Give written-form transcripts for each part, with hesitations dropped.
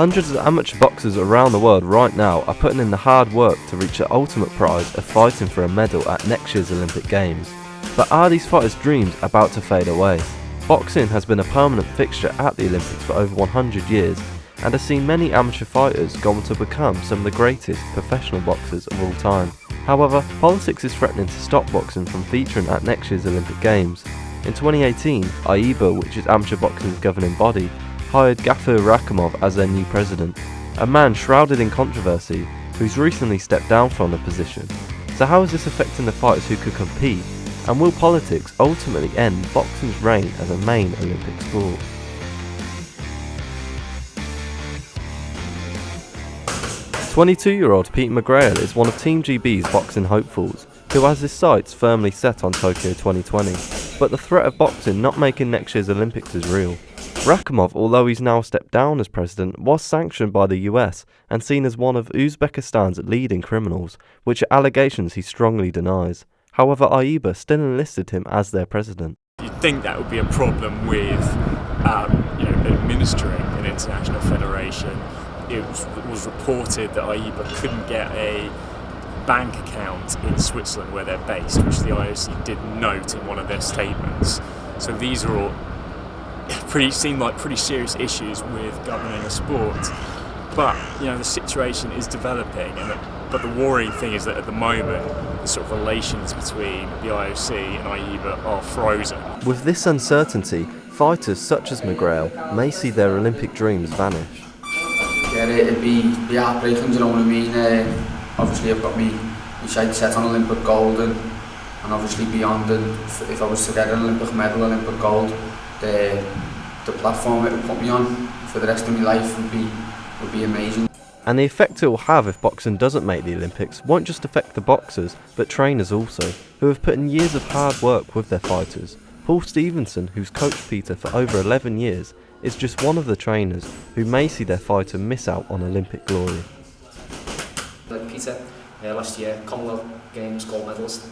Hundreds of amateur boxers around the world right now are putting in the hard work to reach the ultimate prize of fighting for a medal at next year's Olympic Games. But are these fighters' dreams about to fade away? Boxing has been a permanent fixture at the Olympics for over 100 years and has seen many amateur fighters go on to become some of the greatest professional boxers of all time. However, politics is threatening to stop boxing from featuring at next year's Olympic Games. In 2018, IABA, which is amateur boxing's governing body, hired Gafur Rakhimov as their new president, a man shrouded in controversy who's recently stepped down from the position. So how is this affecting the fighters who could compete, and will politics ultimately end boxing's reign as a main Olympic sport? "22-year-old Pete McGrail is one of Team GB's boxing hopefuls, who has his sights firmly set on Tokyo 2020, but the threat of boxing not making next year's Olympics is real. Rakhimov, although he's now stepped down as president, was sanctioned by the US and seen as one of Uzbekistan's leading criminals, which are allegations he strongly denies. However, IABA still enlisted him as their president. You'd think that would be a problem with administering an international federation. It was reported that IABA couldn't get a bank account in Switzerland where they're based, which the IOC did note in one of their statements. So these are all seem like pretty serious issues with governing a sport. But the situation is developing, but the worrying thing is that at the moment the sort of relations between the IOC and IABA are frozen. With this uncertainty, fighters such as McGrail may see their Olympic dreams vanish. Yeah, it'd be heartbreaking, you know what I mean? Obviously I've got my sights set on Olympic gold and obviously beyond, and if I was to get an Olympic medal, Olympic gold, the platform it would put me on for the rest of my life would be amazing. And the effect it will have if boxing doesn't make the Olympics won't just affect the boxers, but trainers also, who have put in years of hard work with their fighters. Paul Stevenson, who's coached Peter for over 11 years, is just one of the trainers who may see their fighter miss out on Olympic glory. Like Peter, last year, Commonwealth Games gold medalist,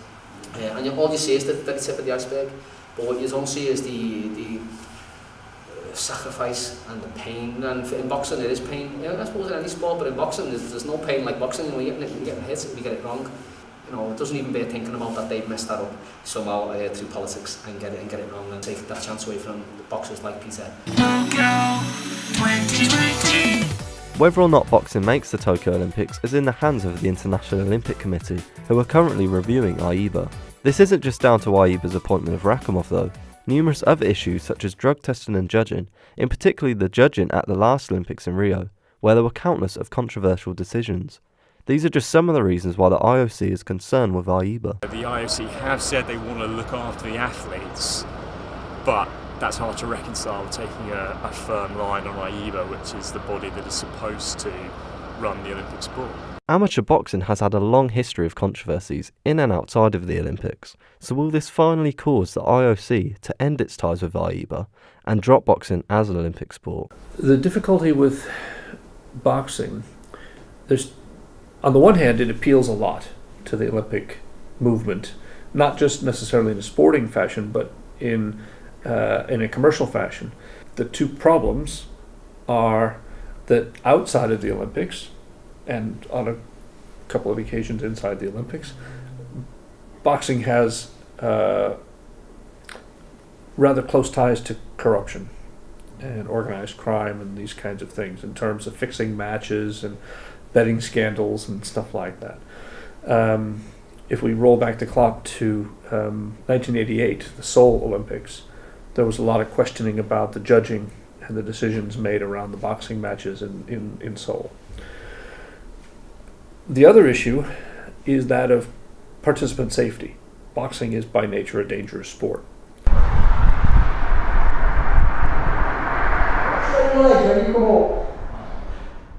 and all you see is the tip of the iceberg, but what you don't see is the sacrifice and the pain. And in boxing it is pain, I suppose in any sport, but in boxing there's no pain like boxing. You get hit if you get it wrong. It doesn't even bear thinking about that they've messed that up somehow through politics and get it wrong and take that chance away from boxers like Peter. Whether or not boxing makes the Tokyo Olympics is in the hands of the International Olympic Committee, who are currently reviewing IABA. This isn't just down to IABA's appointment of Rakhimov though. Numerous other issues such as drug testing and judging, in particular the judging at the last Olympics in Rio, where there were countless of controversial decisions. These are just some of the reasons why the IOC is concerned with IABA. The IOC have said they want to look after the athletes, but that's hard to reconcile with taking a firm line on IABA, which is the body that is supposed to run the Olympic sport. Amateur boxing has had a long history of controversies in and outside of the Olympics, so will this finally cause the IOC to end its ties with IABA and drop boxing as an Olympic sport? The difficulty with boxing, on the one hand it appeals a lot to the Olympic movement, not just necessarily in a sporting fashion, but in a commercial fashion. The two problems are that outside of the Olympics, and on a couple of occasions inside the Olympics, boxing has rather close ties to corruption and organized crime and these kinds of things in terms of fixing matches and betting scandals and stuff like that. If we roll back the clock to 1988, the Seoul Olympics, there was a lot of questioning about the judging and the decisions made around the boxing matches in Seoul. The other issue is that of participant safety. Boxing is by nature a dangerous sport.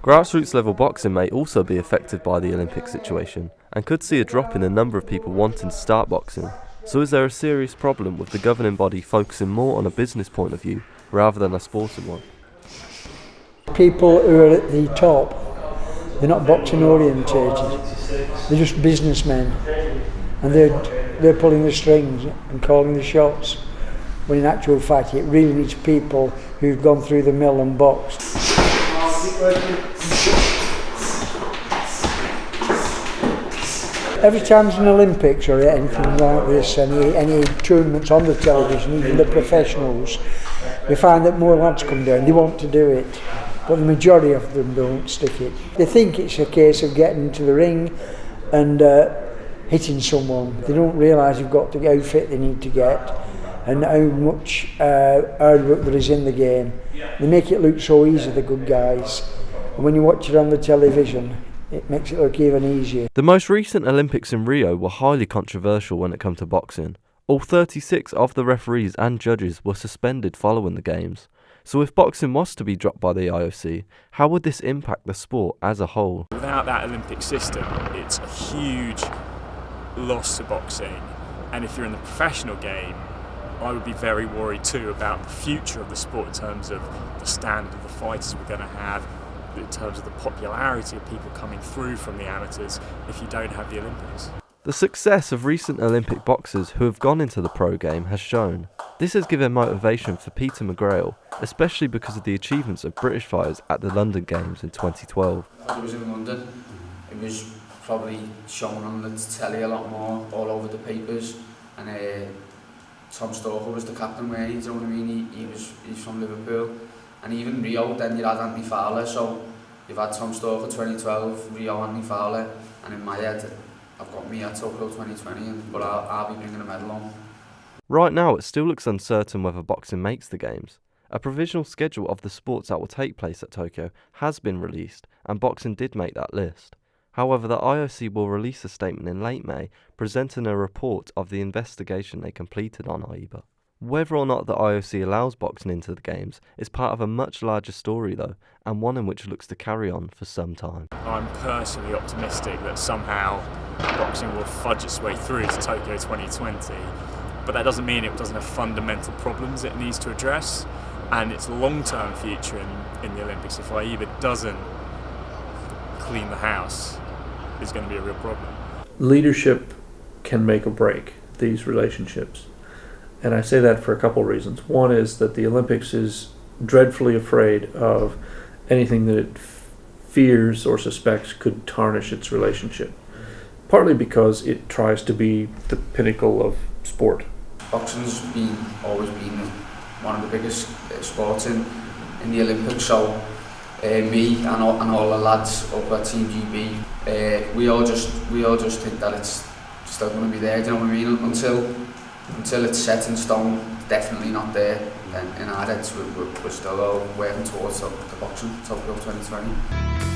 Grassroots level boxing may also be affected by the Olympic situation and could see a drop in the number of people wanting to start boxing. So is there a serious problem with the governing body focusing more on a business point of view rather than a sporting one? People who are at the top, they're not boxing orientated, they're just businessmen, and they're pulling the strings and calling the shots, when in actual fact it really needs people who've gone through the mill and boxed. Every time there's an Olympics or anything like this, any tournaments on the television, even the professionals, we find that more lads come down, they want to do it, but the majority of them don't stick it. They think it's a case of getting into the ring and hitting someone. They don't realise you've got the outfit they need to get and how much hard work there is in the game. They make it look so easy, the good guys, and when you watch it on the television, it makes it look even easier. The most recent Olympics in Rio were highly controversial when it came to boxing. All 36 of the referees and judges were suspended following the games. So if boxing was to be dropped by the IOC, how would this impact the sport as a whole? Without that Olympic system, it's a huge loss to boxing. And if you're in the professional game, I would be very worried too about the future of the sport in terms of the standard of the fighters we're going to have, in terms of the popularity of people coming through from the amateurs if you don't have the Olympics. The success of recent Olympic boxers who have gone into the pro game has shown. This has given motivation for Peter McGrail, especially because of the achievements of British fighters at the London Games in 2012. It was in London. It was probably shown on the telly a lot more, all over the papers, and Tom Stalker was the captain, where you know what I mean? He's from Liverpool. And even Rio, then you had Anthony Fowler, so you've had Tom Stalker 2012, Rio, Anthony Fowler, and in my head, I've got me at Tokyo 2020, but I'll be bringing a medal home. Right now, it still looks uncertain whether boxing makes the games. A provisional schedule of the sports that will take place at Tokyo has been released, and boxing did make that list. However, the IOC will release a statement in late May, presenting a report of the investigation they completed on AIBA. Whether or not the IOC allows boxing into the games is part of a much larger story though, and one in which looks to carry on for some time. I'm personally optimistic that somehow boxing will fudge its way through to Tokyo 2020, but that doesn't mean it doesn't have fundamental problems it needs to address, and its long-term future in the Olympics, if AIBA doesn't clean the house, is going to be a real problem. Leadership can make or break these relationships. And I say that for a couple of reasons. One is that the Olympics is dreadfully afraid of anything that it fears or suspects could tarnish its relationship. Partly because it tries to be the pinnacle of sport. Boxing's always been one of the biggest sports in the Olympics, so me and all the lads up at Team GB, we all just think that it's still going to be there, do you know what I mean? Until it's set in stone, definitely not there. And in our heads, we're still working towards the boxing, Tokyo 2020.